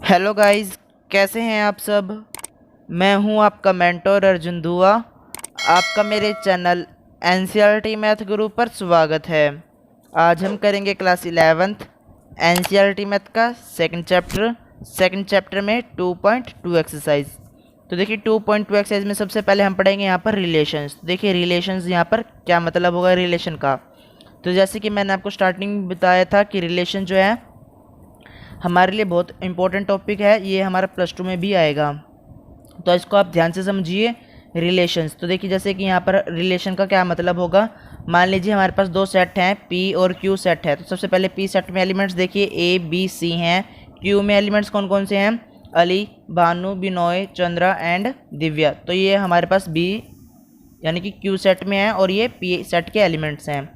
Hello guys, कैसे हैं आप सब। मैं हूं आपका मेंटोर अर्जुन दुआ। आपका मेरे चैनल एनसीईआरटी मैथ गुरु पर स्वागत है। आज हम करेंगे क्लास 11th एनसीईआरटी मैथ का सेकंड चैप्टर में 2.2 एक्सरसाइज। तो देखिए 2.2 एक्सरसाइज में सबसे पहले हम पढ़ेंगे यहाँ पर रिलेशंस। देखिए रिलेशंस यहाँ पर क्या मतलब होगा रिलेशन का। तो जैसे कि मैंने आपको स्टार्टिंग में बताया था कि रिलेशन जो है हमारे लिए बहुत इंपॉर्टेंट टॉपिक है, ये हमारा +2 में भी आएगा। तो इसको आप ध्यान से समझिए। रिलेशंस, तो देखिए जैसे कि यहाँ पर रिलेशन का क्या मतलब होगा। मान लीजिए हमारे पास दो सेट हैं, पी और क्यू सेट है। तो सबसे पहले पी सेट में एलिमेंट्स देखिए ए बी सी हैं। क्यू में एलिमेंट्स कौन कौन से हैं, अली, भानु, बिनोय, चंद्रा एंड दिव्या। तो ये हमारे पास बी यानी कि क्यू सेट में है और ये पी सेट के एलिमेंट्स हैं।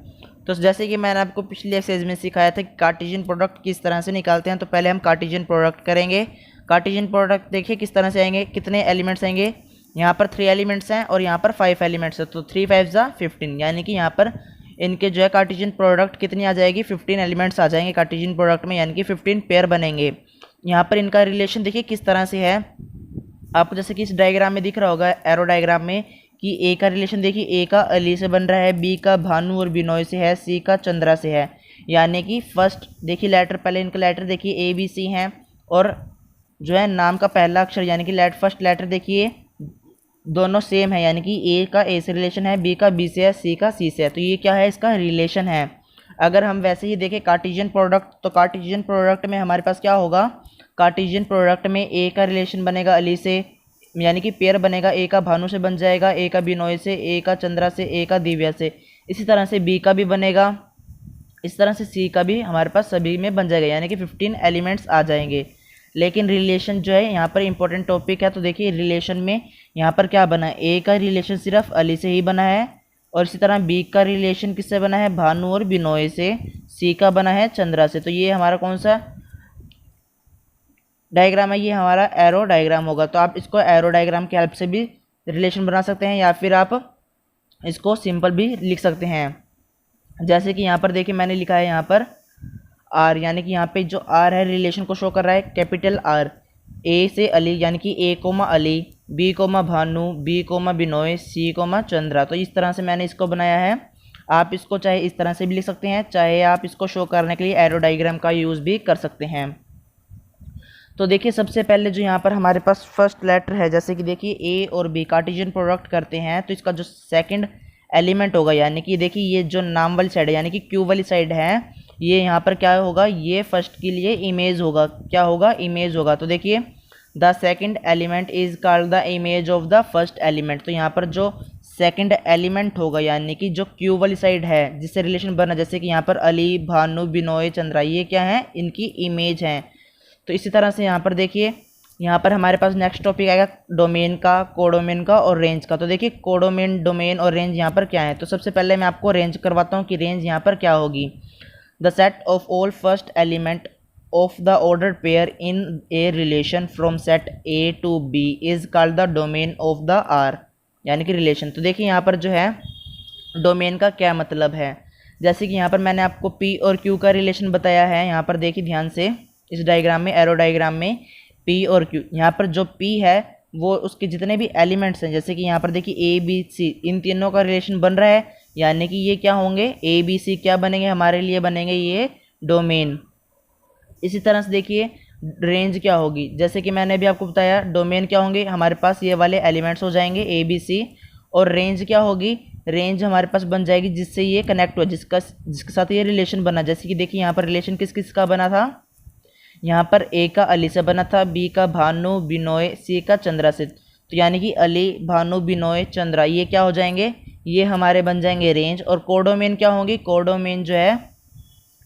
तो जैसे कि मैंने आपको पिछली एक्सरसाइज में सिखाया था कि कार्टेशियन प्रोडक्ट किस तरह से निकालते हैं। तो पहले हम कार्टेशियन प्रोडक्ट करेंगे। कार्टेशियन प्रोडक्ट देखिए किस तरह से आएंगे, कितने एलिमेंट्स आएंगे। यहाँ पर 3 एलिमेंट्स हैं और यहाँ पर 5 एलिमेंट्स हैं। तो 3 5 ज़ा 15, यानी कि यहाँ पर इनके जो है कार्टेशियन प्रोडक्ट कितनी आ जाएगी, 15 एलिमेंट्स आ जाएंगे कार्टेशियन प्रोडक्ट में, यानी कि 15 पेयर बनेंगे। यहाँ पर इनका रिलेशन देखिए किस तरह से है। आपको जैसे कि इस डायग्राम में दिख रहा होगा, एरो डायग्राम में, कि ए का रिलेशन देखिए ए का अली से बन रहा है, बी का भानु और बिनोय से है, सी का चंद्रा से है। यानी कि फर्स्ट देखिए लेटर, पहले इनका लेटर देखिए ए बी सी हैं और जो है नाम का पहला अक्षर यानी कि फर्स्ट लेटर देखिए दोनों सेम है, यानी कि ए का ए से रिलेशन है, बी का बी से है, सी का सी से है। तो ये क्या है, इसका रिलेशन है। अगर हम वैसे ही देखें कार्टेशियन प्रोडक्ट, तो कार्टेशियन प्रोडक्ट में हमारे पास क्या होगा, कार्टेशियन प्रोडक्ट में ए का रिलेशन बनेगा अली से, यानी कि पेयर बनेगा, ए का भानु से बन जाएगा, ए का बिनोय से, ए का चंद्रा से, ए का दिव्या से। इसी तरह से बी का भी बनेगा, इस तरह से सी का भी हमारे पास सभी में बन जाएगा, यानी कि 15 एलिमेंट्स आ जाएंगे। लेकिन रिलेशन जो है यहाँ पर इंपॉर्टेंट टॉपिक है। तो देखिए रिलेशन में यहाँ पर क्या बना है, ए का रिलेशन सिर्फ अली से ही बना है, और इसी तरह बी का रिलेशन किससे बना है, भानु और बिनोय से, सी का बना है चंद्रा से। तो ये हमारा कौन सा डायग्राम है, ये हमारा एरो डायग्राम होगा। तो आप इसको एरो डायग्राम की हेल्प से भी रिलेशन बना सकते हैं, या फिर आप इसको सिंपल भी लिख सकते हैं। जैसे कि यहाँ पर देखिए मैंने लिखा है यहाँ पर आर, यानी कि यहाँ पे जो आर है रिलेशन को शो कर रहा है, कैपिटल आर। ए से अली, यानी कि A comma Ali, B comma Bhanu, B comma Binoy, C comma Chandra. तो इस तरह से मैंने इसको बनाया है। आप इसको चाहे इस तरह से भी लिख सकते हैं, चाहे आप इसको शो करने के लिए एरो डायग्राम का यूज़ भी कर सकते हैं। तो देखिए सबसे पहले जो यहाँ पर हमारे पास फर्स्ट लेटर है, जैसे कि देखिए ए और बी कार्टेशियन प्रोडक्ट करते हैं, तो इसका जो सेकंड एलिमेंट होगा, यानी कि देखिए ये जो नाम वाली साइड है यानी कि क्यू वाली साइड है, ये यहाँ पर क्या होगा, ये फर्स्ट के लिए इमेज होगा। क्या होगा, इमेज होगा। तो देखिए the second element is called the image of the first element. तो यहाँ पर जो सेकंड एलिमेंट होगा, यानी कि जो क्यू वाली साइड है जिससे रिलेशन बना, जैसे कि यहाँ पर अली, भानु, बिनोय, चंद्रा, ये क्या है, इनकी इमेज है। तो इसी तरह से यहाँ पर देखिए, यहाँ पर हमारे पास नेक्स्ट टॉपिक आएगा डोमेन का, कोडोमेन का और रेंज का। तो देखिए कोडोमेन, डोमेन और रेंज यहाँ पर क्या है। तो सबसे पहले मैं आपको रेंज करवाता हूँ कि रेंज यहाँ पर क्या होगी। The set of all first element of the ordered pair in a relation from set A to B is called the domain of the R, यानी कि रिलेशन। तो देखिए यहाँ पर जो है डोमेन का क्या मतलब है। जैसे कि यहाँ पर मैंने आपको पी और क्यू का रिलेशन बताया है। यहाँ पर देखिए ध्यान से इस डायग्राम में, एरो डायग्राम में, पी और क्यू, यहाँ पर जो पी है वो उसके जितने भी एलिमेंट्स हैं, जैसे कि यहाँ पर देखिए ए बी सी, इन तीनों का रिलेशन बन रहा है, यानी कि ये क्या होंगे, ए बी सी क्या बनेंगे, हमारे लिए बनेंगे ये डोमेन। इसी तरह से देखिए रेंज क्या होगी, जैसे कि मैंने भी आपको बताया डोमेन क्या होंगे, हमारे पास ये वाले एलिमेंट्स हो जाएंगे ए बी सी, और रेंज क्या होगी, रेंज हमारे पास बन जाएगी जिससे ये कनेक्ट हो, जिसके साथ ये रिलेशन बना। जैसे कि देखिए यहाँ पर रिलेशन किस किस का बना था, यहाँ पर ए का अली से बना था, बी का भानु, बिनोय, सी का चंद्रा से। तो यानी कि अली, भानु, बिनोय, चंद्रा, ये क्या हो जाएंगे, ये हमारे बन जाएंगे रेंज। और कोडोमेन क्या होंगी, कोडोमेन जो है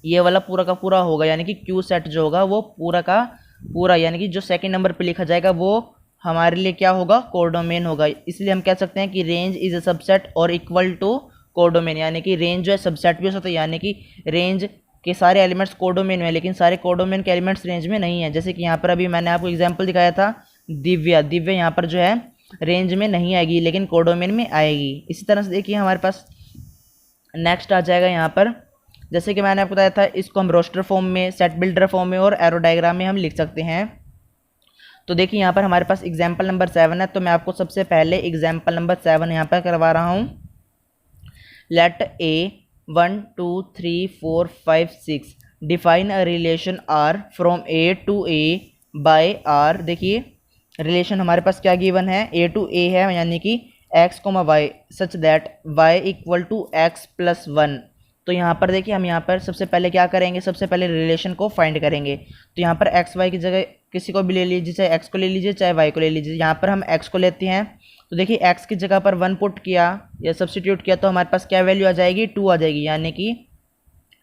ये वाला पूरा का पूरा होगा, यानी कि क्यू सेट जो होगा वो पूरा का पूरा, यानी कि जो सेकंड नंबर पे लिखा जाएगा वो हमारे लिए क्या होगा, कोडोमेन होगा। इसलिए हम कह सकते हैं कि रेंज इज अ सबसेट और इक्वल टू कोडोमेन, यानी कि रेंज जो है सबसेट भी हो सकता है, यानी कि रेंज के सारे एलिमेंट्स कोडोमेन में, लेकिन सारे कोडोमेन के एलिमेंट्स रेंज में नहीं है। जैसे कि यहाँ पर अभी मैंने आपको एग्जांपल दिखाया था दिव्या, दिव्या यहाँ पर जो है रेंज में नहीं आएगी लेकिन कोडोमेन में आएगी। इसी तरह से देखिए हमारे पास नेक्स्ट आ जाएगा यहाँ पर, जैसे कि मैंने आपको बताया था, इसको हम रोस्टर फॉर्म में, सेट बिल्डर फॉर्म में और एरो डायग्राम में हम लिख सकते हैं। तो देखिए यहाँ पर हमारे पास एग्जाम्पल नंबर 7 है, तो मैं आपको सबसे पहले एग्जाम्पल नंबर 7 यहाँ पर करवा रहा हूँ। Let A 1 2 3 4 5 6 define a relation R from A to A by R. देखिए रिलेशन हमारे पास क्या गिवन है, ए टू ए है, यानी कि x comma y such that y equal to x plus 1। तो यहाँ पर देखिए हम यहाँ पर सबसे पहले क्या करेंगे, सबसे पहले रिलेशन को फाइंड करेंगे। तो यहाँ पर एक्स वाई की जगह किसी को भी ले लीजिए, चाहे एक्स को ले लीजिए चाहे वाई को ले लीजिए। यहाँ पर हम एक्स को लेते हैं, तो देखिए एक्स की जगह पर 1 पुट किया या सब्सटीट्यूट किया तो हमारे पास क्या वैल्यू आ जाएगी, 2 आ जाएगी। यानी कि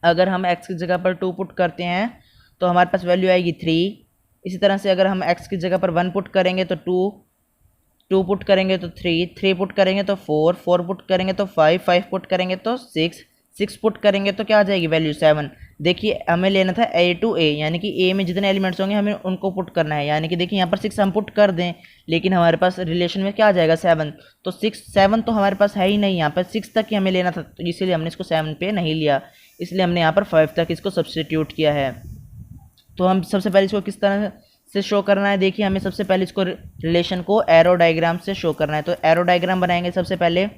अगर हम एक्स की जगह पर 2 पुट करते हैं तो हमारे पास वैल्यू आएगी 3। इसी तरह से अगर हम एक्स की जगह पर 1 पुट करेंगे तो 2 पुट करेंगे तो 3 पुट करेंगे तो 4 पुट करेंगे तो 5 पुट करेंगे तो 6 पुट करेंगे तो क्या आ जाएगी वैल्यू 7। देखिए हमें लेना था ए टू ए, यानी कि ए में जितने एलिमेंट्स होंगे हमें उनको पुट करना है। यानी कि देखिए यहाँ पर 6 हम पुट कर दें, लेकिन हमारे पास रिलेशन में क्या आ जाएगा 7। तो 7 तो हमारे पास है ही नहीं, यहाँ पर 6 तक ही हमें लेना था, तो इसीलिए हमने इसको 7 पे नहीं लिया, इसलिए हमने यहाँ पर 5 तक इसको सब्सटीट्यूट किया है। तो हम सबसे पहले इसको किस तरह से शो करना है, देखिए हमें सबसे पहले इसको रिलेशन को एरो डायग्राम से शो करना है। तो एरो डायग्राम बनाएंगे सबसे पहले।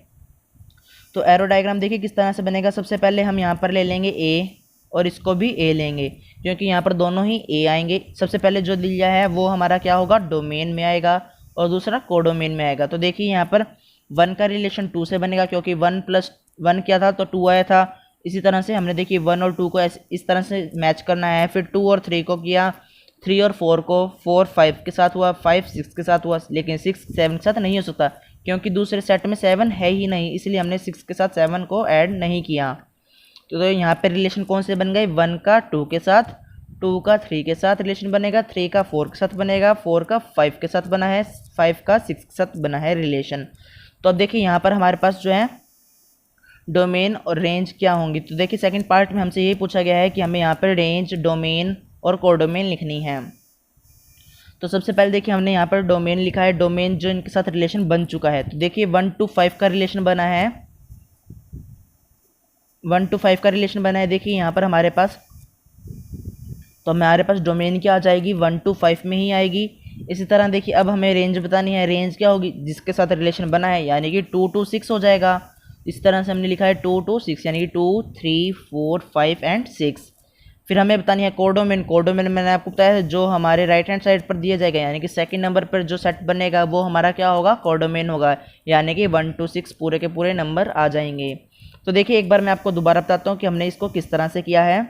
तो एरो डायग्राम देखिए किस तरह से बनेगा, सबसे पहले हम यहाँ पर ले लेंगे ए और इसको भी ए लेंगे, क्योंकि यहाँ पर दोनों ही ए आएंगे। सबसे पहले जो लिया है वो हमारा क्या होगा, डोमेन में आएगा और दूसरा कोडोमेन में आएगा। तो देखिए यहाँ पर 1 का रिलेशन 2 से बनेगा, क्योंकि 1 + 1 क्या था तो 2 आया था। इसी तरह से हमने देखिए 1 और 2 को इस तरह से मैच करना है। फिर 2 और 3 को किया, 3 और 4 को, 4 5 के साथ हुआ, 5 6 के साथ हुआ, लेकिन 6 7 के साथ नहीं हो सकता क्योंकि दूसरे सेट में 7 है ही नहीं, इसलिए हमने 6 के साथ 7 को ऐड नहीं किया। तो यहाँ पे रिलेशन कौन से बन गए, 1 का 2 के साथ, 2 का 3 के साथ रिलेशन बनेगा, 3 का 4 के साथ बनेगा, 4 का 5 के साथ बना है, 5 का 6 के साथ बना है रिलेशन। तो अब देखिए यहाँ पर हमारे पास जो है डोमेन और रेंज क्या होंगी। तो देखिए सेकंड पार्ट में हमसे यही पूछा गया है कि हमें यहाँ पर रेंज, डोमेन और कोडोमेन लिखनी है। तो सबसे पहले देखिए हमने यहाँ पर डोमेन लिखा है, डोमेन जो इनके साथ रिलेशन बन चुका है। तो देखिए 1 to 5 का रिलेशन बना है, 1 to 5 का रिलेशन बना है। देखिए यहाँ पर हमारे पास, तो हमारे पास डोमेन क्या आ जाएगी, 1 to 5 में ही आएगी। इसी तरह देखिए अब हमें रेंज बतानी है, रेंज क्या होगी, जिसके साथ रिलेशन बना है, यानी कि 2 to 6 हो जाएगा। इस तरह से हमने लिखा है 2 to 6, यानी कि 2 3 4 5 एंड 6। फिर हमें बतानी है कोडोमेन। कोडोमेन मैंने आपको बताया है जो हमारे राइट हैंड साइड पर दिया जाएगा, यानी कि सेकंड नंबर पर जो सेट बनेगा वो हमारा क्या होगा, कोडोमेन होगा, यानी कि 1 to 6 पूरे के पूरे नंबर आ जाएंगे। तो देखिए एक बार मैं आपको दोबारा बताता हूँ कि हमने इसको किस तरह से किया है।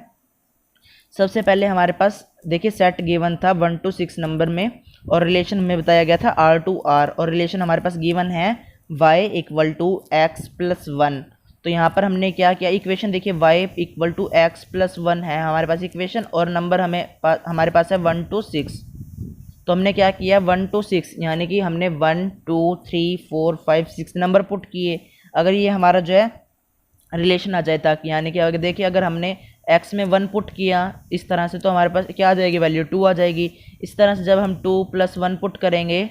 सबसे पहले हमारे पास देखिए सेट गिवन था 1 to 6 नंबर में, और रिलेशन हमें बताया गया था R to R, और रिलेशन हमारे पास गिवन है y = x + 1। तो यहाँ पर हमने क्या किया, इक्वेशन देखिए y = x + 1 है हमारे पास इक्वेशन, और नंबर हमारे पास है 1 to 6। तो हमने क्या किया, 1 to 6 यानी कि हमने 1 2 3 4 5 6 नंबर पुट किए। अगर ये हमारा जो है रिलेशन आ जाए ताकि, यानी कि अगर देखिए अगर हमने x में 1 पुट किया इस तरह से तो हमारे पास क्या आ जाएगी, वैल्यू 2 आ जाएगी। इस तरह से जब हम 2 + 1 पुट करेंगे,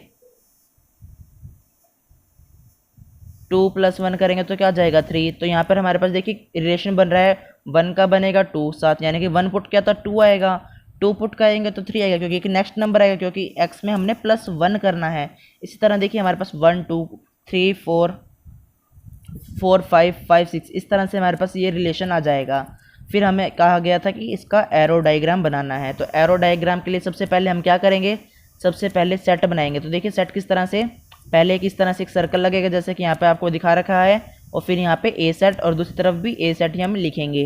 2 + 1 करेंगे तो क्या आ जाएगा 3। तो यहाँ पर हमारे पास देखिए रिलेशन बन रहा है, 1 का बनेगा 2 साथ, यानी कि 1 पुट किया तो 2 आएगा, 2 पुट करेंगे तो 3 आएगा, क्योंकि एक नेक्स्ट नंबर आएगा, क्योंकि x में हमने +1 करना है। इसी तरह देखिए हमारे पास 1 2 3 4 4 5 5 6 इस तरह से हमारे पास ये रिलेशन आ जाएगा। फिर हमें कहा गया था कि इसका एरो डायग्राम बनाना है। तो एरो डायग्राम के लिए सबसे पहले हम क्या करेंगे, सबसे पहले सेट बनाएंगे। तो देखिए सेट किस तरह से, पहले किस तरह से एक सर्कल लगेगा जैसे कि यहाँ पे आपको दिखा रखा है, और फिर यहाँ पे ए सेट और दूसरी तरफ भी ए सेट ही हम लिखेंगे।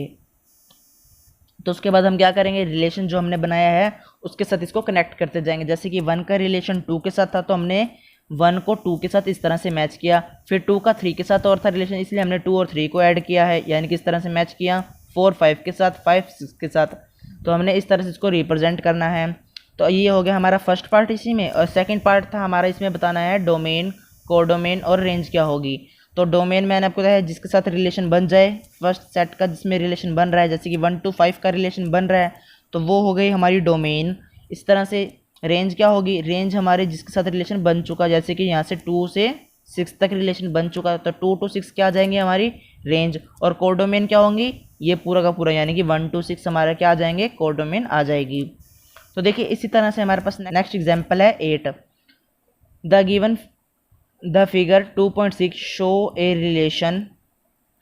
तो उसके बाद हम क्या करेंगे, रिलेशन जो हमने बनाया है उसके साथ इसको कनेक्ट करते जाएंगे। जैसे कि 1 का रिलेशन 2 के साथ था तो हमने 1 को 2 के साथ इस तरह से मैच किया, फिर 2 का 3 के साथ और था रिलेशन, इसलिए हमने 2 और 3 को ऐड किया है, यानी कि इस तरह से मैच किया, 4 5 के साथ, 5 6 के साथ। तो हमने इस तरह से इसको रिप्रेजेंट करना है। तो ये हो गया हमारा फर्स्ट पार्ट इसी में, और सेकंड पार्ट था हमारा इसमें बताना है डोमेन, कोडोमेन और रेंज क्या होगी। तो डोमेन मैंने आपको बताया जिसके साथ रिलेशन बन जाए, फर्स्ट सेट का जिसमें रिलेशन बन रहा है, जैसे कि 1 to 5 का रिलेशन बन रहा है तो वो हो गई हमारी डोमेन। इस तरह से रेंज क्या होगी, रेंज हमारे जिसके साथ रिलेशन बन चुका, जैसे कि यहाँ से 2 से 6 तक रिलेशन बन चुका, तो 2 to 6 क्या आ जाएंगे हमारी रेंज। और कोडोमेन क्या होंगी, ये पूरा का पूरा, यानी कि 1 to 6 हमारा क्या आ जाएंगे, कोडोमेन आ जाएगी। तो देखिए इसी तरह से हमारे पास नेक्स्ट एग्जाम्पल है 8। The figure 2.6 show a relation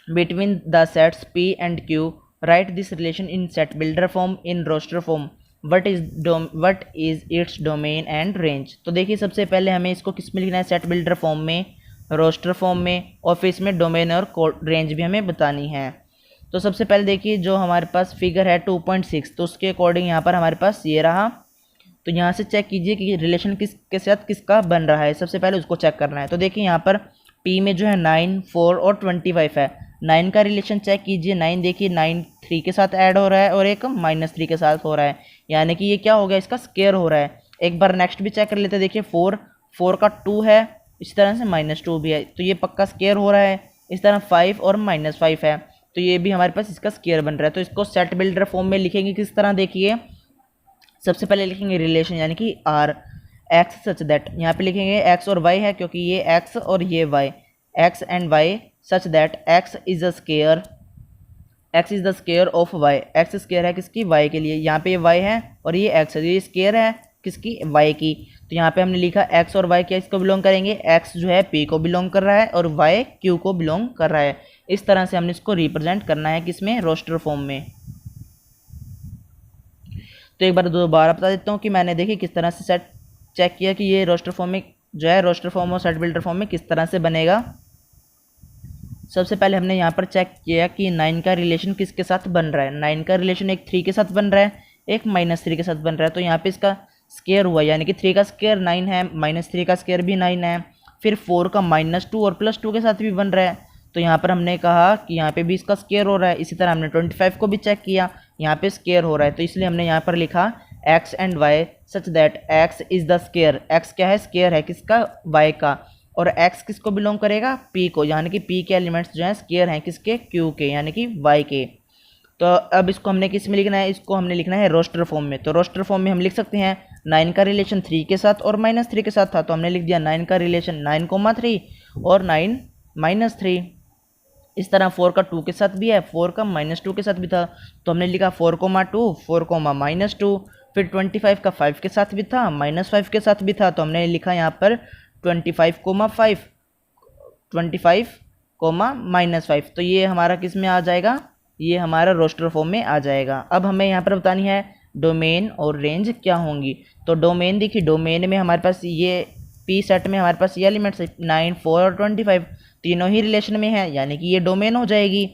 between the sets P and Q. Write this relation in set builder form, in roster form. What is its domain and range? तो देखिए सबसे पहले हमें इसको किस में लिखना है, सेट बिल्डर फॉर्म में, रोस्टर फॉर्म में, और फिर इसमें डोमेन और रेंज भी हमें बतानी है। तो सबसे पहले देखिए जो हमारे पास फिगर है 2.6, तो उसके अकॉर्डिंग यहाँ पर हमारे पास ये रहा। तो यहाँ से चेक कीजिए कि रिलेशन किसके साथ किसका बन रहा है, सबसे पहले उसको चेक करना है। तो देखिए यहाँ पर P में जो है 9, 4 और 25 है। 9 का रिलेशन चेक कीजिए, 9 देखिए 9 3 के साथ ऐड हो रहा है और एक -3 के साथ हो रहा है, यानी कि ये क्या हो गया, इसका स्केयर हो रहा है। एक बार नेक्स्ट भी चेक कर लेते हैं, देखिए 4 का 2 है, इस तरह से -2 भी है, तो ये पक्का स्केयर हो रहा है। इस तरह 5 और -5 है, तो ये भी हमारे पास इसका स्केयर बन रहा है। तो इसको सेट बिल्डर फॉर्म में लिखेंगे किस तरह, देखिए सबसे पहले लिखेंगे रिलेशन यानी कि आर एक्स सच दैट, यहाँ पे लिखेंगे एक्स और वाई है क्योंकि ये एक्स और ये y, x and y such that x is the square of y, x square है किसकी, वाई के लिए। यहाँ पे ये वाई है और ये एक्स है, ये स्केयर है किसकी, वाई की। तो यहाँ पे हमने लिखा एक्स और वाई क्या इसको बिलोंग करेंगे, एक्स जो है पी को बिलोंग कर रहा है और वाई क्यू को बिलोंग कर रहा है। इस तरह से हमने इसको रिप्रेजेंट करना है किसमें, रोस्टर फॉर्म में। तो एक बार दोबारा बता देता हूँ कि मैंने देखिए किस तरह से सेट चेक किया कि ये रोस्टर फॉर्म में जो है, रोस्टर फॉर्म और सेट बिल्डर फॉर्म में किस तरह से बनेगा। सबसे पहले हमने यहाँ पर चेक किया कि 9 का रिलेशन किसके साथ बन रहा है। 9 का रिलेशन एक 3 के साथ बन रहा है, एक -3 के साथ बन रहा है। तो यहाँ पे इसका स्केयर हुआ, यानी कि 3 का स्केयर 9 है, -3 का स्केयर भी 9 है, फिर 4 का -2 और +2 के साथ भी बन रहा है। तो यहाँ पर हमने कहा कि यहाँ पे भी इसका स्केयर हो रहा है। इसी तरह हमने 25 को भी चेक किया, यहाँ पे स्केयर हो रहा है, तो इसलिए हमने यहाँ पर लिखा x and y such that x is the square. X क्या है, स्केयर है किसका, वाई का, और एक्स किसको बिलोंग करेगा, पी को, यानी कि पी के एलिमेंट्स जो हैं स्केयर हैं किसके, क्यू के, यानी कि वाई के। तो अब इसको हमने किस में लिखना है, इसको हमने लिखना है रोस्टर फॉर्म में। तो रोस्टर फॉर्म में हम लिख सकते हैं 9 का रिलेशन 3 के साथ और -3 के साथ था, तो हमने लिख दिया 9 का रिलेशन 9,3 और 9 -3। इस तरह 4 का 2 के साथ भी है, 4 का -2 के साथ भी था, तो हमने लिखा 4,2 4, -2। फिर 25 का 5 के साथ भी था, -5 के साथ भी था, तो हमने लिखा यहाँ पर 25,5 25, -5। तो ये हमारा किस में आ जाएगा, ये हमारा रोस्टर फॉर्म में आ जाएगा। अब हमें यहाँ पर बतानी है डोमेन और रेंज क्या होंगी। तो डोमेन देखिए, डोमेन में हमारे पास ये पी सेट में हमारे पास ये एलिमेंट्स 9, 4 और 25 तीनों ही रिलेशन में है, यानी कि ये डोमेन हो जाएगी।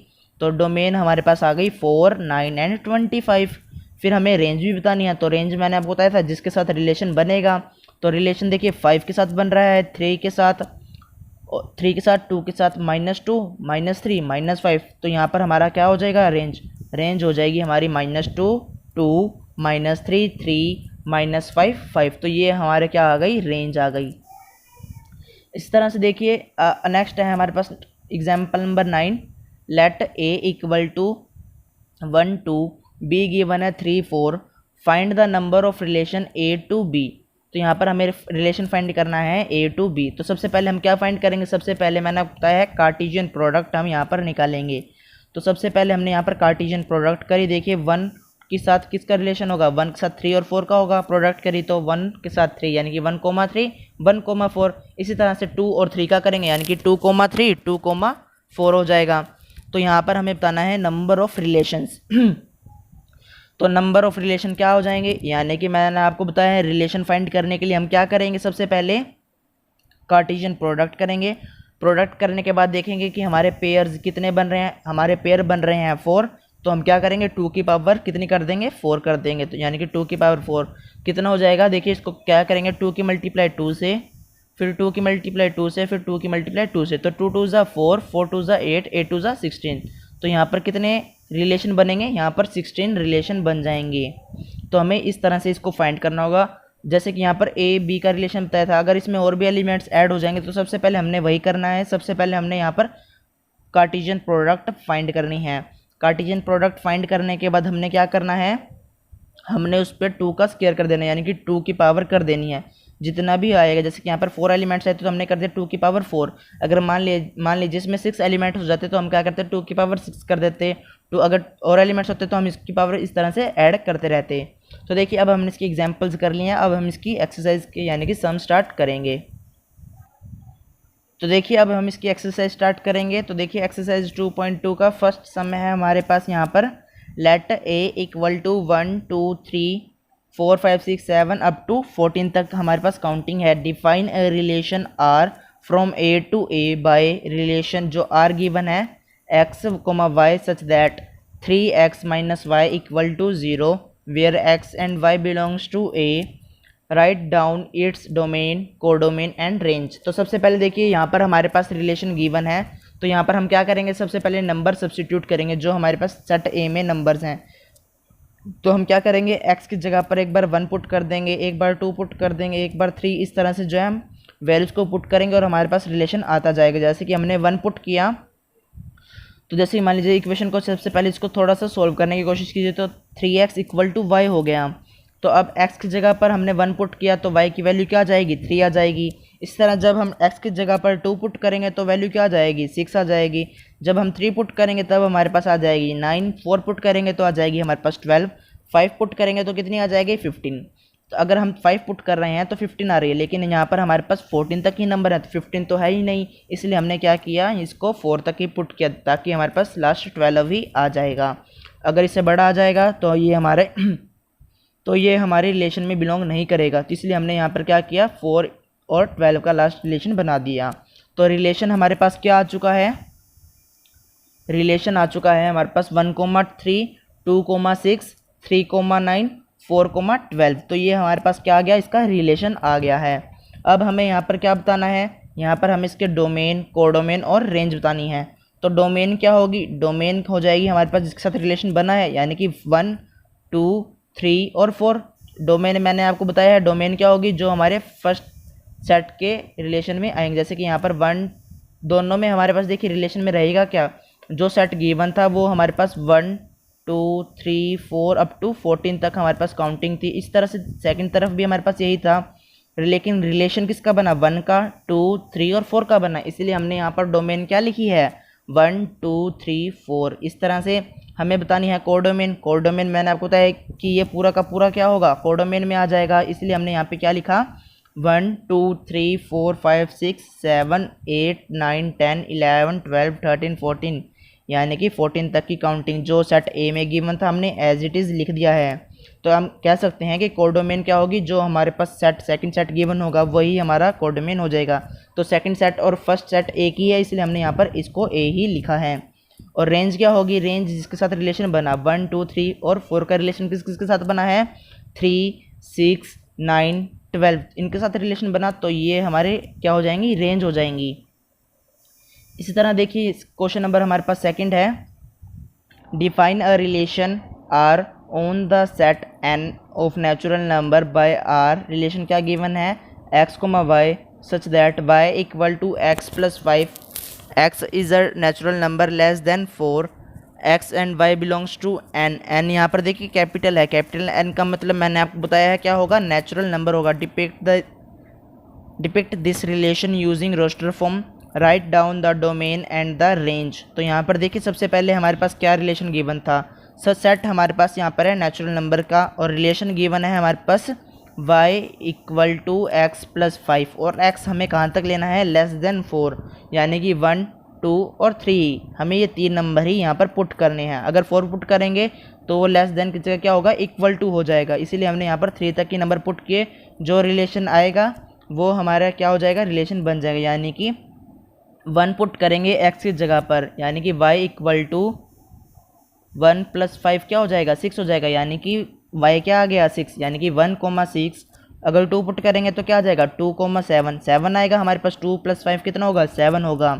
तो डोमेन हमारे पास आ गई 4, 9 एंड 25। फिर हमें रेंज भी बतानी है, तो रेंज मैंने आपको बताया था जिसके साथ रिलेशन बनेगा। तो रिलेशन देखिए 5 के साथ बन रहा है, 3 के साथ, 2 के साथ, -2, -3, -5। तो यहाँ पर हमारा क्या हो जाएगा, रेंज हो जाएगी हमारी -2, 2, -3, 3, -5, 5। तो ये हमारे क्या आ गई, रेंज आ गई। इस तरह से देखिए नेक्स्ट है हमारे पास example number 9। Let A equal to 1 2, B given है 3 4, find the number of relation A to B. तो यहाँ पर हमें रिलेशन फाइंड करना है ए टू बी। तो सबसे पहले हम क्या फाइंड करेंगे, सबसे पहले मैंने आपको बताया है कार्टेशियन प्रोडक्ट हम यहाँ पर निकालेंगे। तो सबसे पहले हमने यहाँ पर कार्टेशियन प्रोडक्ट करी, देखिए 1 के साथ किसका रिलेशन होगा, 1 के साथ 3 और 4 का होगा। प्रोडक्ट करी तो 1 के साथ 3 यानी कि 1,3, 1,4। इसी तरह से 2 और 3 का करेंगे यानी कि 2,3, 2,4 हो जाएगा। तो यहाँ पर हमें बताना है नंबर ऑफ रिलेशंस। तो नंबर ऑफ रिलेशन क्या हो जाएंगे, यानी कि मैंने आपको बताया है रिलेशन फाइंड करने के लिए हम क्या करेंगे, सबसे पहले कार्टेशियन प्रोडक्ट करेंगे। प्रोडक्ट करने के बाद देखेंगे कि हमारे पेयर्स कितने बन रहे हैं, हमारे पेयर बन रहे हैं 4। तो हम क्या करेंगे, 2 की पावर कितनी कर देंगे, 4 कर देंगे। तो यानी कि 2 की पावर 4 कितना हो जाएगा, देखिए इसको क्या करेंगे, 2 की मल्टीप्लाई 2 से, फिर 2 की मल्टीप्लाई 2 से, फिर 2 की मल्टीप्लाई 2 से। तो 2 2 ज़ा 4, 4 2 ज़ा 8, 8 2 ज़ा 16। तो यहाँ पर कितने रिलेशन बनेंगे, यहाँ पर 16 रिलेशन बन जाएंगे। तो हमें इस तरह से इसको फाइंड करना होगा। जैसे कि यहाँ पर ए बी का रिलेशन बताया था, अगर इसमें और भी एलिमेंट्स ऐड हो जाएंगे तो सबसे पहले हमने वही करना है। सबसे पहले हमने यहाँ पर कार्टेशियन प्रोडक्ट फाइंड करनी है। कार्टेशियन प्रोडक्ट फाइंड करने के बाद हमने क्या करना है, हमने उस पर 2 का स्क्वायर कर देना है, यानी कि 2 की पावर कर देनी है जितना भी आएगा। जैसे कि यहाँ पर 4 एलिमेंट्स है तो हमने कर दिया 2 की पावर 4। अगर मान लीजिए इसमें 6 एलिमेंट हो जाते तो हम क्या करते, 2 की पावर 6 कर देते। तो अगर और एलिमेंट्स होते तो हम इसकी पावर इस तरह से ऐड करते रहते। तो देखिए अब हमने इसकी एग्जांपल्स कर लिए हैं, अब हम इसकी एक्सरसाइज के यानी कि सम स्टार्ट करेंगे। तो देखिए अब हम इसकी एक्सरसाइज स्टार्ट करेंगे। तो देखिए एक्सरसाइज 2.2 का फर्स्ट सम है हमारे पास यहाँ पर, let A equal to 1 2 3 4 5 6 7 up to 14 तक हमारे पास काउंटिंग है। Define a relation R from A to A by relation, जो आर गिवन है x comma y such that 3x minus y equal to 0 where x and y belongs to A, write down its domain, codomain and range. तो सबसे पहले देखिए यहाँ पर हमारे पास relation given है, तो यहाँ पर हम क्या करेंगे, सबसे पहले नंबर सब्स्टिट्यूट करेंगे जो हमारे पास सेट ए में नंबर्स हैं। तो हम क्या करेंगे, x की जगह पर एक बार 1 पुट कर देंगे, एक बार 2 पुट कर देंगे, एक बार 3, इस तरह से जो है हम वैल्यूज़ को पुट करेंगे और हमारे पास रिलेशन आता जाएगा। जैसे कि हमने 1 पुट किया, तो जैसे कि मान लीजिए इक्वेशन को सबसे पहले इसको थोड़ा सा सोल्व करने की कोशिश कीजिए, तो 3x इक्वल टू वाई हो गया। तो अब x की जगह पर हमने 1 पुट किया तो y की वैल्यू क्या आ जाएगी, 3 आ जाएगी। इस तरह जब हम x की जगह पर 2 पुट करेंगे तो वैल्यू क्या आ जाएगी, 6 आ जाएगी। जब हम 3 पुट करेंगे तब हमारे पास आ जाएगी 9, 4 पुट करेंगे तो आ जाएगी हमारे पास 12, 5 पुट करेंगे तो कितनी आ जाएगी, 15। तो अगर हम 5 पुट कर रहे हैं तो 15 आ रही है, लेकिन यहाँ पर हमारे पास 14 तक ही नंबर है, तो 15 तो है ही नहीं, इसलिए हमने क्या किया, इसको 4 तक ही पुट किया ताकि हमारे पास लास्ट 12 ही आ जाएगा। अगर इससे बड़ा आ जाएगा तो ये हमारे रिलेशन में बिलोंग नहीं करेगा, तो इसलिए हमने यहाँ पर क्या किया, 4 और 12 का लास्ट रिलेशन बना दिया। तो रिलेशन हमारे पास क्या आ चुका है, रिलेशन आ चुका है हमारे पास 1,3, 2,6, 3,9, 4,12। तो ये हमारे पास क्या आ गया, इसका रिलेशन आ गया है। अब हमें यहाँ पर क्या बताना है, यहाँ पर हमें इसके डोमेन, कोडोमेन और रेंज बतानी है। तो डोमेन क्या होगी, डोमेन हो जाएगी हमारे पास जिसके साथ रिलेशन बना है, यानी कि 1 2 3 और 4। डोमेन मैंने आपको बताया है, डोमेन क्या होगी, जो हमारे फर्स्ट सेट के रिलेशन में आएंगे। जैसे कि यहाँ पर 1 दोनों में हमारे पास देखिए रिलेशन में रहेगा क्या, जो सेट गिवन था वो हमारे पास 1 2 3 4 अप टू 14 तक हमारे पास काउंटिंग थी। इस तरह से सेकंड तरफ भी हमारे पास यही था, लेकिन रिलेशन किसका बना, 1 का, 2 3 और 4 का बना, इसलिए हमने यहाँ पर डोमेन क्या लिखी है, 1 2 3 4। इस तरह से हमें बतानी है कोडोमेन। कोडोमेन मैंने आपको बताया कि ये पूरा का पूरा क्या होगा, कोडोमेन में आ जाएगा, इसलिए हमने यहाँ पे क्या लिखा, 1 2 3 4 5 6 7 8 9 10 11 12 13 14, यानी कि 14 तक की काउंटिंग जो सेट ए में गिवन था हमने एज इट इज़ लिख दिया है। तो हम कह सकते हैं कि कोडोमेन क्या होगी, जो हमारे पास सेकंड सेट गिवन होगा वही हमारा कोडोमेन हो जाएगा। तो सेकंड सेट और फर्स्ट सेट एक ही है, इसलिए हमने यहाँ पर इसको ए ही लिखा है। और रेंज क्या होगी, रेंज जिसके साथ रिलेशन बना 1 2 3 और 4 का रिलेशन किसके साथ बना है, 3 6 9 12, इनके साथ रिलेशन बना, तो ये हमारे क्या हो जाएंगी, रेंज हो जाएंगी। इसी तरह देखिए क्वेश्चन नंबर हमारे पास सेकंड है, define a relation R on the set N of natural number by R. Relation क्या गिवन है, x, y such that y equal to x plus 5, x is a natural number less than 4, x and y belongs to n। n यहाँ पर देखिए capital है, capital n का मतलब मैंने आपको बताया है क्या होगा, नेचुरल नंबर होगा। Depict this relation using roster form, write down the domain and the range. तो यहाँ पर देखिए सबसे पहले हमारे पास क्या रिलेशन गिवन था, सेट हमारे पास यहाँ पर है नेचुरल नंबर का, और रिलेशन गिवन है हमारे पास y equal to x plus 5, और x हमें कहाँ तक लेना है, लेस देन 4, यानी कि 1 2 और 3, हमें ये 3 नंबर ही यहाँ पर पुट करने हैं। अगर 4 पुट करेंगे तो वो लेस देन की जगह क्या होगा, इक्वल टू हो जाएगा, इसीलिए हमने यहाँ पर 3 तक की नंबर पुट किए। जो रिलेशन आएगा वो हमारा क्या हो जाएगा, रिलेशन बन जाएगा, यानी कि 1 पुट करेंगे x की जगह पर, यानी कि y इक्वल टू 1 प्लस 5 क्या हो जाएगा, 6 हो जाएगा, यानी कि y क्या आ गया, 6, यानी कि 1,6। अगर 2 पुट करेंगे तो क्या आ जाएगा, 2,7, 7 आएगा हमारे पास, 2 प्लस 5 कितना होगा, 7 होगा।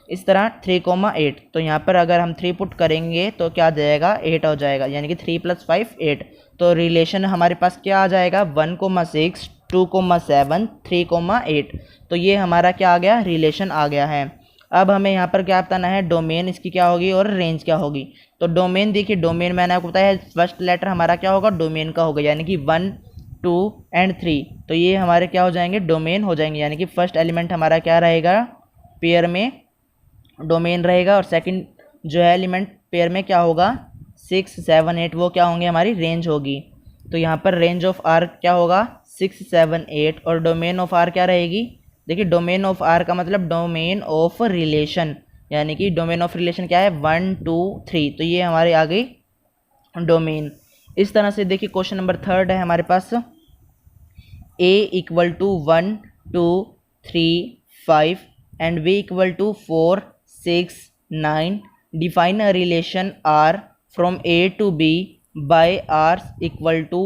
इस तरह 3,8, तो यहाँ पर अगर हम 3 पुट करेंगे तो क्या आ जाएगा, 8 हो जाएगा, यानी कि 3 प्लस 5 8। तो रिलेशन हमारे पास क्या आ जाएगा, 1,6 2,7 3,8। तो ये हमारा क्या आ गया, रिलेशन आ गया है। अब हमें यहाँ पर क्या बताना है, डोमेन इसकी क्या होगी और रेंज क्या होगी। तो डोमेन देखिए, डोमेन मैंने आपको बताया है फर्स्ट लेटर हमारा क्या होगा, डोमेन का होगा, यानी कि 1 2 एंड 3, तो ये हमारे क्या हो जाएंगे, डोमेन हो जाएंगे, यानी कि फर्स्ट एलिमेंट हमारा क्या रहेगा, पेयर में डोमेन रहेगा, और सेकंड जो है एलिमेंट पेयर में क्या होगा, 6 7 8, वो क्या होंगे, हमारी रेंज होगी। तो यहाँ पर रेंज ऑफ आर क्या होगा 6 7 8 और डोमेन ऑफ आर क्या रहेगी। देखिए डोमेन ऑफ आर का मतलब डोमेन ऑफ रिलेशन, यानी कि डोमेन ऑफ रिलेशन क्या है 1 2 3, तो ये हमारे आ गई डोमेन। इस तरह से देखिए क्वेश्चन नंबर 3 है हमारे पास a equal to 1 2 3 5 and b equal to 4 6 9 define a relation r from a to b by r equal to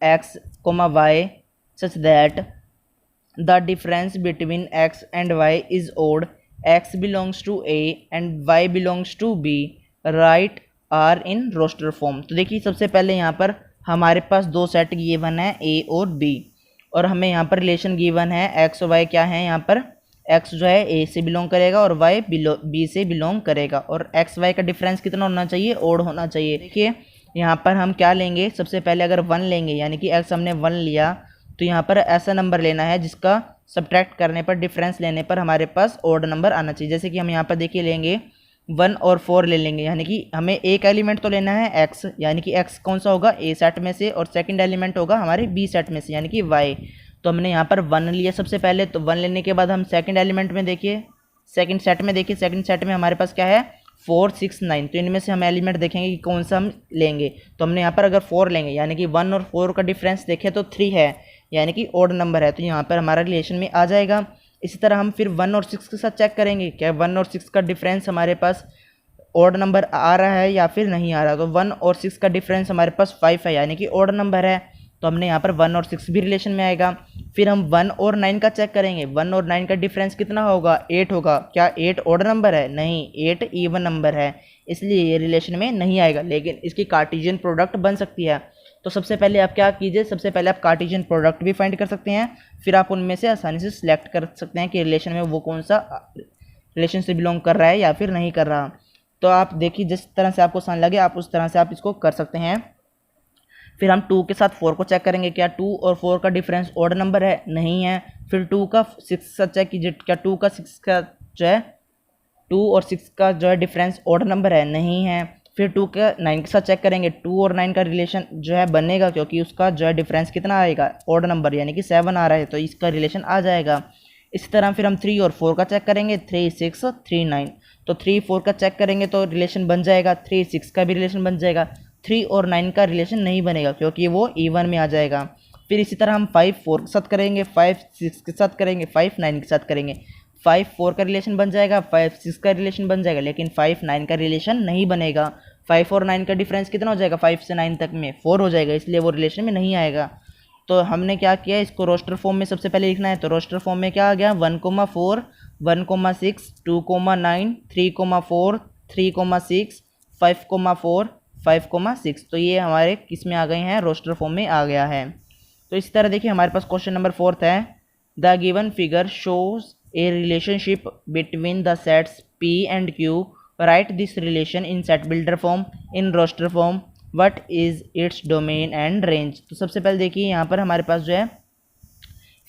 x, y such that the difference between x and y is odd, x belongs to a and y belongs to b, write r in roster form। तो देखिए सबसे पहले यहाँ पर हमारे पास दो set given है a और b, और हमें यहाँ पर रिलेशन गिवन है x और y क्या है, यहाँ पर x जो है a से बिलोंग करेगा और y b से बिलोंग करेगा, और x y का डिफरेंस कितना होना चाहिए, ओड होना चाहिए। देखिए यहाँ पर हम क्या लेंगे, सबसे पहले अगर 1 लेंगे यानी कि x हमने 1 लिया, तो यहाँ पर ऐसा नंबर लेना है जिसका सब्ट्रैक्ट करने पर डिफरेंस लेने पर हमारे पास ओड नंबर आना चाहिए। जैसे कि हम यहाँ पर देखिए लेंगे 1 और 4 ले लेंगे, यानी कि हमें एक एलिमेंट तो लेना है x, यानी कि x कौन सा होगा a सेट में से, और सेकंड एलिमेंट होगा हमारे b सेट में से यानी कि y। तो हमने यहाँ पर 1 लिया सबसे पहले, तो 1 लेने के बाद हम सेकंड एलिमेंट में देखिए, सेकंड सेट में देखिए, सेकंड सेट में हमारे पास क्या है 4 6 9, तो इनमें से हम एलिमेंट देखेंगे कि कौन सा हम लेंगे। तो हमने यहाँ पर अगर 4 लेंगे यानी कि 1 और 4 का डिफरेंस देखें तो 3 है, यानी कि ओड नंबर है, तो यहाँ पर हमारा रिलेशन में आ जाएगा। इसी तरह हम फिर 1 और 6 के साथ चेक करेंगे क्या 1 और 6 का डिफरेंस हमारे पास ओड नंबर आ रहा है या फिर नहीं आ रहा। तो 1 और 6 का डिफरेंस हमारे पास 5 है, यानी कि ओड नंबर है, तो हमने यहाँ पर 1 और 6 भी रिलेशन में आएगा। फिर हम 1 और 9 का चेक करेंगे, 1 और 9 का डिफरेंस कितना होगा 8 होगा, क्या 8 ओड नंबर है, नहीं 8 इवन नंबर है, इसलिए ये रिलेशन में नहीं आएगा, लेकिन इसकी कार्टेशियन प्रोडक्ट बन सकती है। तो सबसे पहले आप क्या कीजिए, सबसे पहले आप कार्टेशियन प्रोडक्ट भी फाइंड कर सकते हैं, फिर आप उनमें से आसानी से सिलेक्ट कर सकते हैं कि रिलेशन में वो कौन सा रिलेशन से बिलोंग कर रहा है या फिर नहीं कर रहा। तो आप देखिए जिस तरह से आपको आसान लगे आप उस तरह से आप इसको कर सकते हैं। फिर हम 2 के साथ 4 को चेक करेंगे, क्या 2 और 4 का डिफरेंस ओड नंबर है, नहीं है। फिर 2 का 6 के साथ चेक कीजिए, क्या 2 का 6 का जो है 2 और 6 का जो है डिफरेंस ओड नंबर है, नहीं है। फिर 2 का 9 के साथ चेक करेंगे, 2 और 9 का रिलेशन जो है बनेगा, क्योंकि उसका जो है डिफरेंस कितना आएगा ओड नंबर यानी कि 7 आ रहा है, तो इसका रिलेशन आ जाएगा। इसी तरह फिर हम 3 और 4 का चेक करेंगे, 3 6 3 9, तो 3 4 का चेक करेंगे तो रिलेशन बन जाएगा, 3 6 का भी रिलेशन बन जाएगा। 3 और 9 का रिलेशन नहीं बनेगा क्योंकि वो इवन में आ जाएगा। फिर इसी तरह हम 5 4 के साथ करेंगे, 5 6 के साथ करेंगे, 5 9 के साथ करेंगे, 5 4 का रिलेशन बन जाएगा, 5 6 का रिलेशन बन जाएगा, लेकिन 5 9 का रिलेशन नहीं बनेगा। 5 और 9 का डिफरेंस कितना हो जाएगा 5 से 9 तक में 4 हो जाएगा, इसलिए वो रिलेशन में नहीं आएगा। तो हमने क्या किया, इसको रोस्टर फॉर्म में सबसे पहले लिखना है, तो रोस्टर फॉर्म में क्या आ गया 1 4 1 6 2 9 3 4 3 6 5 4 5 6, तो ये हमारे किस में आ गए हैं रोस्टर फॉर्म में आ गया है। तो इस तरह देखिए हमारे पास क्वेश्चन नंबर 4 है, the given figure shows a relationship between the sets P and Q, write this relation in set builder form in roster form, what is its domain and range. तो सबसे पहले देखिए यहाँ पर हमारे पास जो है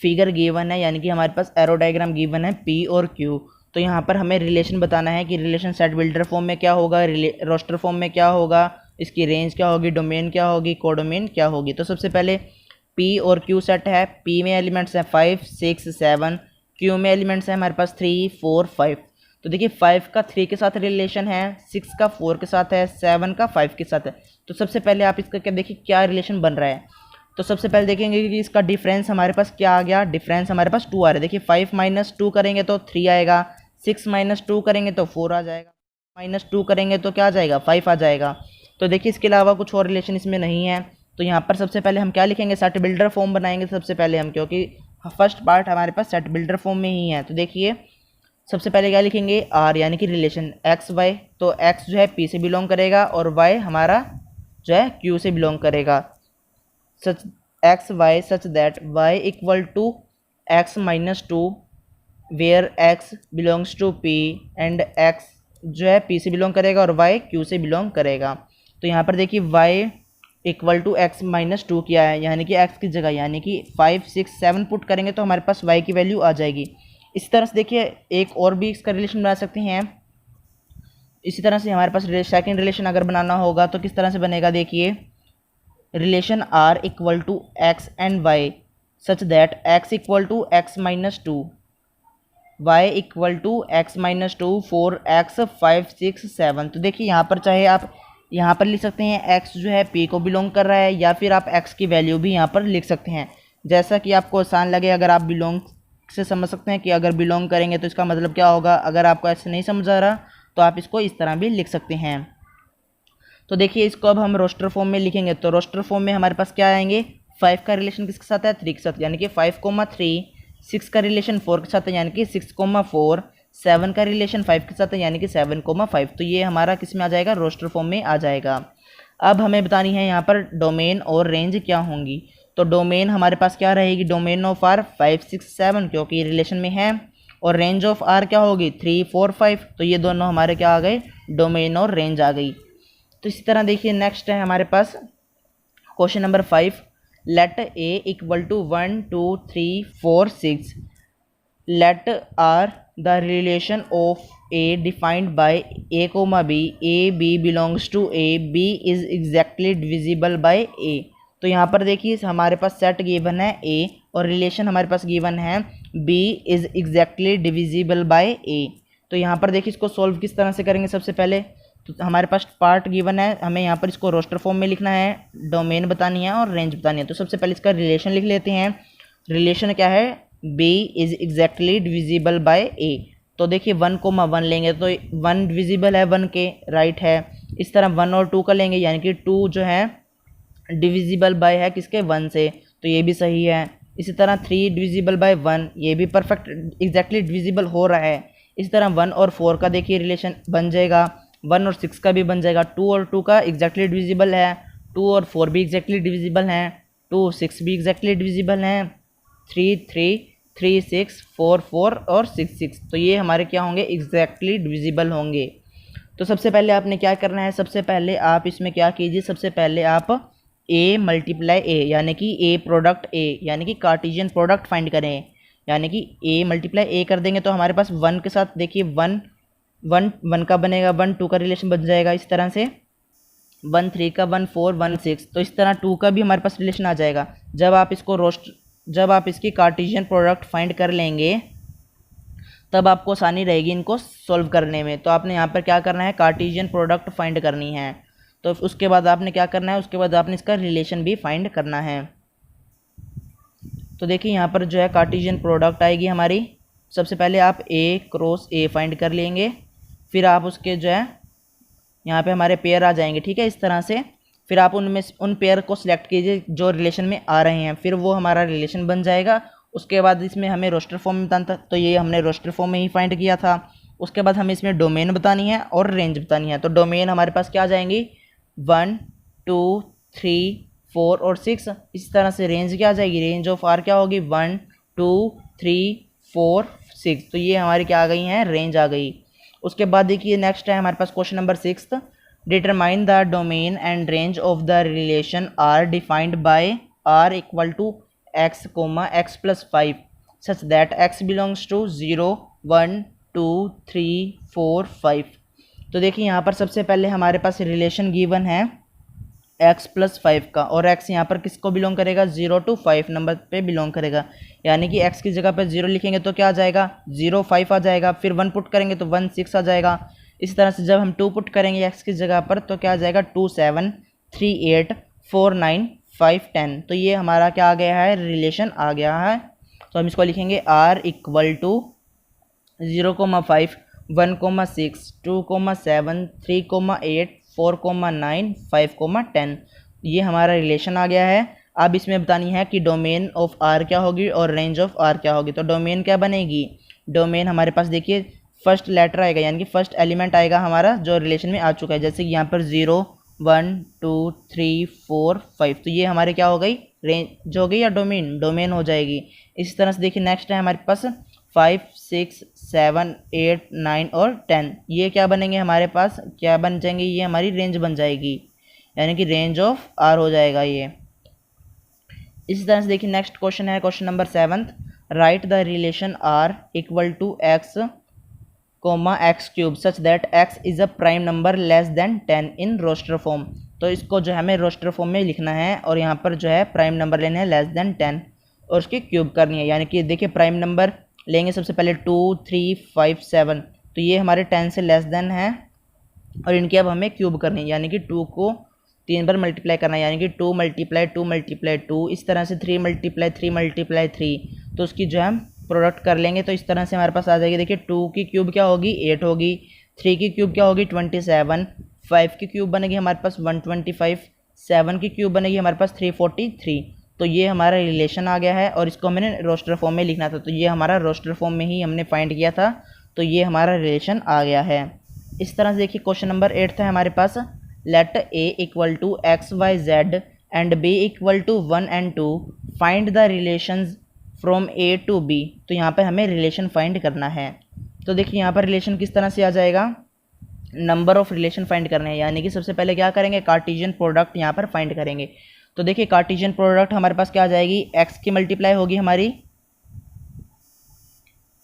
फिगर गिवन है, यानी कि हमारे पास एरो डायग्राम गिवन है P और Q। तो यहाँ पर हमें रिलेशन बताना है कि रिलेशन सेट बिल्डर फॉर्म में क्या होगा, रोस्टर फॉर्म में क्या होगा, इसकी रेंज क्या होगी, डोमेन क्या होगी, कोडोमेन क्या होगी। तो सबसे पहले P और Q सेट है, P में एलिमेंट्स हैं 5 6 7, Q में एलिमेंट्स हैं हमारे पास 3 4 5। तो देखिए 5 का 3 के साथ रिलेशन है, 6 का 4 के साथ है, 7 का 5 के साथ है। तो सबसे पहले आप इसका क्या देखिए क्या रिलेशन बन रहा है। तो सबसे पहले देखेंगे कि इसका डिफरेंस हमारे पास क्या आ गया, डिफरेंस हमारे पास 2 आ रहा है। देखिए 5 - 2 करेंगे तो 3 आएगा, 6 - 2 करेंगे तो 4 आ जाएगा, -2 करेंगे तो क्या आ जाएगा 5 आ जाएगा। तो देखिए इसके अलावा कुछ और रिलेशन इसमें नहीं है। तो यहाँ पर सबसे पहले हम क्या लिखेंगे, सेट बिल्डर फॉर्म बनाएंगे सबसे पहले हम, क्योंकि फर्स्ट पार्ट हमारे पास सेट बिल्डर फॉर्म में ही है। तो देखिए सबसे पहले क्या लिखेंगे R यानी कि रिलेशन एक्स वाई, तो x जो है P से बिलोंग करेगा और y हमारा जो है Q से बिलोंग करेगा। Such x y such that y equal to x - 2 where x belongs to P and x जो है P से बिलोंग करेगा और y Q से बिलोंग करेगा। तो यहाँ पर देखिए y इक्वल टू x - 2 किया है, यानी कि x की जगह यानी कि 5 6 7 पुट करेंगे तो हमारे पास y की वैल्यू आ जाएगी। इसी तरह से देखिए एक और भी इसका रिलेशन बना सकते हैं। इसी तरह से हमारे पास सेकंड रिलेशन अगर बनाना होगा तो किस तरह से बनेगा, देखिए relation R equal to x and y such that x equal to x minus two, y equal to x minus two, 4x 5 6 7। तो देखिए यहाँ पर चाहे आप यहाँ पर लिख सकते हैं x जो है p को बिलोंग कर रहा है, या फिर आप x की वैल्यू भी यहाँ पर लिख सकते हैं, जैसा कि आपको आसान लगे। अगर आप बिलोंग से समझ सकते हैं कि अगर बिलोंग करेंगे तो इसका मतलब क्या होगा। अगर आपको ऐसे नहीं समझ आ रहा तो आप इसको इस तरह भी लिख सकते हैं। तो देखिए इसको अब हम रोस्टर फॉर्म में लिखेंगे। तो रोस्टर फॉर्म में हमारे पास क्या आएंगे, 5 का रिलेशन किसके साथ है, 3 के साथ, यानी कि 5,3, 6 का रिलेशन 4 के साथ है यानी कि 6,4, 7 का रिलेशन 5 के साथ है यानी कि 7,5। तो ये हमारा किस में आ जाएगा, रोस्टर फॉर्म में आ जाएगा। अब हमें बतानी है यहाँ पर डोमेन और रेंज क्या होंगी। तो डोमेन हमारे पास क्या रहेगी, डोमेन ऑफ आर 5 6 7 क्योंकि रिलेशन में है, और रेंज ऑफ आर क्या होगी 3 4 5। तो ये दोनों हमारे क्या आ गए, डोमेन और रेंज आ गई। तो इसी तरह देखिए नेक्स्ट है हमारे पास question number 5, let A equal to 1 2 3 4 6, let R the relation of A defined by A comma B, A B belongs to A, B is exactly divisible by A. तो यहाँ पर देखिए हमारे पास सेट गिवन है ए और रिलेशन हमारे पास given है B is exactly divisible by A. तो यहाँ पर देखिए इसको सॉल्व किस तरह से करेंगे। सबसे पहले तो हमारे पास पार्ट गिवन है, हमें यहाँ पर इसको रोस्टर फॉर्म में लिखना है, डोमेन बतानी है और रेंज बतानी है। तो सबसे पहले इसका रिलेशन लिख लेते हैं। रिलेशन क्या है, b is exactly divisible bye a। तो देखिए 1,1 लेंगे तो 1 डिविजिबल है 1 के, राइट है। इस तरह 1 और 2 का लेंगे यानी कि 2 जो है डिविजिबल बाय है किसके, 1 से, तो ये भी सही है। इसी तरह 3 डिविजिबल बाय 1, ये भी परफेक्ट एग्जैक्टली डिविजिबल हो रहा है। इसी तरह 1 और 4 का देखिए रिलेशन बन जाएगा, 1 और 6 का भी बन जाएगा। 2 और 2 का एग्जैक्टली डिविजिबल है, 2 और 4 भी एग्जैक्टली डिविजिबल हैं, 2 6 भी एग्जैक्टली डिविजिबल हैं, 3 3 3 6 4 4 और 6 6। तो ये हमारे क्या होंगे, एग्जैक्टली डिविजिबल होंगे। तो सबसे पहले आपने क्या करना है, सबसे पहले आप इसमें क्या कीजिए, सबसे पहले आप ए मल्टीप्लाई ए यानी कि ए प्रोडक्ट ए यानी कि कार्टेशियन प्रोडक्ट फाइंड करें। यानी कि ए मल्टीप्लाई ए कर देंगे तो हमारे पास 1 के साथ देखिए 1 1 1 का बनेगा, 1 2 का रिलेशन बन जाएगा। इस तरह से 1 3 का, 1 4 1 6, तो इस तरह 2 का भी हमारे पास रिलेशन आ जाएगा। जब आप इसकी कार्टेशियन प्रोडक्ट फाइंड कर लेंगे तब आपको आसानी रहेगी इनको सॉल्व करने में। तो आपने यहाँ पर क्या करना है, कार्टेशियन प्रोडक्ट फाइंड करनी है। तो उसके बाद आपने क्या करना है, उसके बाद आपने इसका रिलेशन भी फाइंड करना है। तो देखिए यहाँ पर जो है कार्टेशियन प्रोडक्ट आएगी हमारी। सबसे पहले आप ए क्रॉस ए फाइंड कर लेंगे, फिर आप उसके जो है यहाँ पे हमारे पेयर आ जाएंगे, ठीक है, इस तरह से। फिर आप उन पेयर को सिलेक्ट कीजिए जो रिलेशन में आ रहे हैं, फिर वो हमारा रिलेशन बन जाएगा। उसके बाद इसमें हमें रोस्टर फॉर्म में बताना था, तो ये हमने रोस्टर फॉर्म में ही फाइंड किया था। उसके बाद हमें इसमें डोमेन बतानी है और रेंज बतानी है। तो डोमेन हमारे पास क्या आ जाएंगी, 1 2 3 4 और 6। इस तरह से रेंज क्या आ जाएगी, रेंज ऑफ आर क्या होगी, 1 2 3 4 6। तो ये हमारी क्या आ गई हैं, रेंज आ गई। उसके बाद देखिए नेक्स्ट है हमारे पास question number 6, determine the domain and range of the relation R defined by R equal to x x plus 5 such that x belongs to 0 1 2 3 4 5। तो देखिए यहाँ पर सबसे पहले हमारे पास रिलेशन गिवन है x प्लस 5 का, और x यहाँ पर किसको बिलोंग करेगा, 0 to 5 नंबर पे बिलोंग करेगा। यानी कि x की जगह पर 0 लिखेंगे तो क्या आ जाएगा, 0 5 आ जाएगा। फिर 1 पुट करेंगे तो 1 6 आ जाएगा। इस तरह से जब हम 2 पुट करेंगे x की जगह पर तो क्या आ जाएगा, 2 7 3 8 4 9 5 10। तो ये हमारा क्या आ गया है, रिलेशन आ गया है। तो हम इसको लिखेंगे r इक्वल टू 0,5 1,6 2,7 3,8 4,9 5,10। ये हमारा रिलेशन आ गया है। अब इसमें बतानी है कि डोमेन ऑफ आर क्या होगी और रेंज ऑफ आर क्या होगी। तो डोमेन क्या बनेगी, डोमेन हमारे पास देखिए फर्स्ट लेटर आएगा यानी कि फर्स्ट एलिमेंट आएगा हमारा जो रिलेशन में आ चुका है, जैसे कि यहाँ पर 0 1 2 3 4 5। तो ये हमारे क्या हो गई, रेंज हो गई या डोमेन हो जाएगी। इसी तरह से देखिए नेक्स्ट है हमारे पास 5 6 7 8 9 और 10। ये क्या बनेंगे हमारे पास, क्या बन जाएंगे, ये हमारी रेंज बन जाएगी, यानी कि रेंज ऑफ आर हो जाएगा ये। इसी तरह से देखिए नेक्स्ट क्वेश्चन है question number 7, write the relation R equal to x x cube such that x is a prime number less than 10 in roster form. तो इसको जो है हमें रोस्टर फॉर्म में लिखना है और यहाँ पर जो है प्राइम नंबर लेने हैं लेस देन 10 और उसकी क्यूब करनी है। यानी कि देखिए प्राइम नंबर लेंगे सबसे पहले 2, 3, 5, 7, तो ये हमारे 10 से लेस देन है और इनकी अब हमें क्यूब करनी है। यानी कि 2 को 3 बार मल्टीप्लाई करना है, यानी कि 2 × 2 × 2, इस तरह से 3 × 3 × 3, तो उसकी जो है हम प्रोडक्ट कर लेंगे। तो इस तरह से हमारे पास आ जाएगी। देखिए 2 की क्यूब क्या होगी 8 होगी, 3 की क्यूब क्या होगी 27, 5 की क्यूब बनेगी हमारे पास 125, 7 की क्यूब बनेगी हमारे पास 343। तो ये हमारा रिलेशन आ गया है और इसको हमने रोस्टर फॉर्म में लिखना था, तो ये हमारा रोस्टर फॉर्म में ही हमने फाइंड किया था, तो ये हमारा रिलेशन आ गया है। इस तरह से देखिए क्वेश्चन नंबर 8 था हमारे पास, let a = x, y, z and b = 1 and 2, find the relations from a to b। तो यहाँ पर हमें रिलेशन फाइंड करना है। तो देखिए यहाँ पर रिलेशन किस तरह से आ जाएगा, नंबर ऑफ रिलेशन फाइंड करने हैं। यानी कि सबसे पहले क्या करेंगे, कार्टेशियन प्रोडक्ट यहाँ पर फाइंड करेंगे। तो देखिए कार्टेशियन प्रोडक्ट हमारे पास क्या आ जाएगी, x की मल्टीप्लाई होगी हमारी,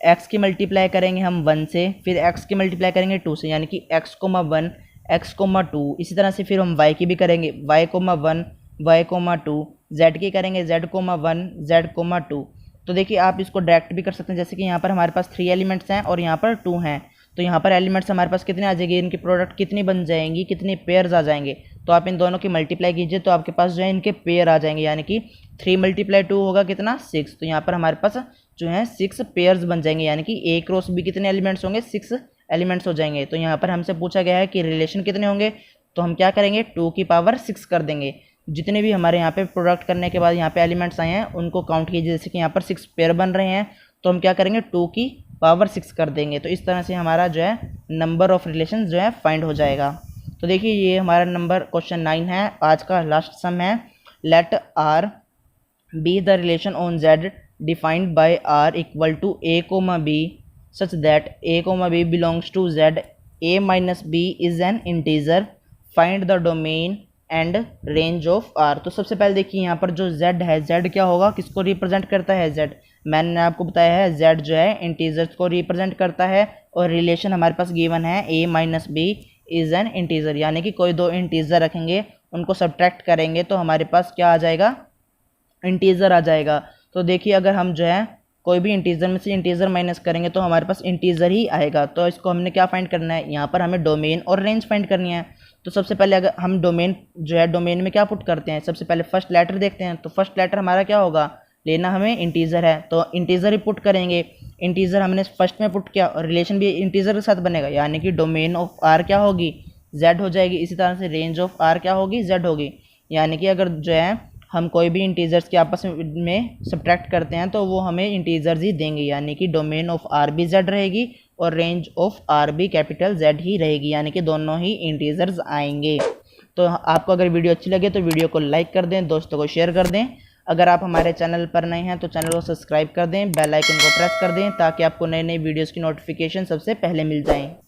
x की मल्टीप्लाई करेंगे हम 1 से, फिर x की मल्टीप्लाई करेंगे 2 से, यानी कि x, 1, x, 2। इसी तरह से फिर हम y की भी करेंगे, y, 1, y, 2, z की करेंगे z, 1, z, 2। तो देखिए आप इसको डायरेक्ट भी कर सकते हैं, जैसे कि यहाँ पर हमारे पास 3 एलिमेंट्स हैं और यहाँ पर 2 हैं, तो यहाँ पर एलिमेंट्स हमारे पास कितने आ जाएंगे, इनकी प्रोडक्ट कितनी बन जाएंगी, कितने पेयर्स आ जाएंगे। तो आप इन दोनों की मल्टीप्लाई कीजिए तो आपके पास जो है इनके पेयर आ जाएंगे, यानी कि 3 × 2 होगा कितना 6। तो यहाँ पर हमारे पास जो है 6 पेयर्स बन जाएंगे, यानी कि A क्रॉस B कितने एलिमेंट्स होंगे, 6 एलिमेंट्स हो जाएंगे। तो यहाँ पर हमसे पूछा गया है कि रिलेशन कितने होंगे, तो हम क्या करेंगे 2 की पावर 6 कर देंगे। जितने भी हमारे यहाँ पे प्रोडक्ट करने के बाद यहाँ पे एलिमेंट्स आए हैं उनको काउंट कीजिए, जैसे कि यहाँ पर 6 पेयर बन रहे हैं, तो हम क्या करेंगे 2 की पावर 6 कर देंगे। तो इस तरह से हमारा जो है नंबर ऑफ रिलेशन जो है फाइंड हो जाएगा। तो देखिए ये हमारा नंबर क्वेश्चन 9 है, आज का लास्ट सम है। Let R be the relation on Z defined by R = a, b such that a, b belongs to Z, a - b is an integer, find the domain and range of R। तो सबसे पहले देखिए यहाँ पर जो Z है, Z क्या होगा, किसको रिप्रेजेंट करता है, Z मैंने आपको बताया है Z जो है इंटीजर्स को रिप्रेजेंट करता है और रिलेशन हमारे पास गिवन है a - b is an integer, यानी कि कोई दो इंटीजर रखेंगे उनको सब्ट्रैक्ट करेंगे तो हमारे पास क्या आ जाएगा, इंटीजर आ जाएगा। तो देखिए अगर हम जो है कोई भी इंटीजर में से इंटीजर माइनस करेंगे तो हमारे पास इंटीजर ही आएगा। तो इसको हमने क्या फाइंड करना है, यहाँ पर हमें डोमेन और रेंज फाइंड करनी है। तो सबसे पहले अगर हम डोमेन जो है डोमेन में क्या पुट करते हैं, सबसे पहले फर्स्ट लेटर देखते हैं। तो फर्स्ट लेटर हमारा क्या होगा, लेना हमें इंटीजर है तो इंटीजर ही पुट करेंगे। इंटीजर हमने फर्स्ट में पुट किया और रिलेशन भी इंटीजर के साथ बनेगा, यानी कि डोमेन ऑफ आर क्या होगी, जेड हो जाएगी। इसी तरह से रेंज ऑफ आर क्या होगी, जेड होगी। यानी कि अगर जो है हम कोई भी इंटीजर्स के आपस में सब्ट्रैक्ट करते हैं तो वो हमें इंटीजर्स ही देंगे, यानी कि डोमेन ऑफ आर भी जेड रहेगी और रेंज ऑफ आर भी कैपिटल जेड ही रहेगी, यानी कि दोनों ही इंटीजर्स आएंगे। तो आपको अगर वीडियो अच्छी लगे तो वीडियो को लाइक कर दें, दोस्तों को शेयर कर दें। अगर आप हमारे चैनल पर नए हैं तो चैनल को सब्सक्राइब कर दें, बेल आइकन को प्रेस कर दें ताकि आपको नए नए वीडियोज़ की नोटिफिकेशन सबसे पहले मिल जाएँ।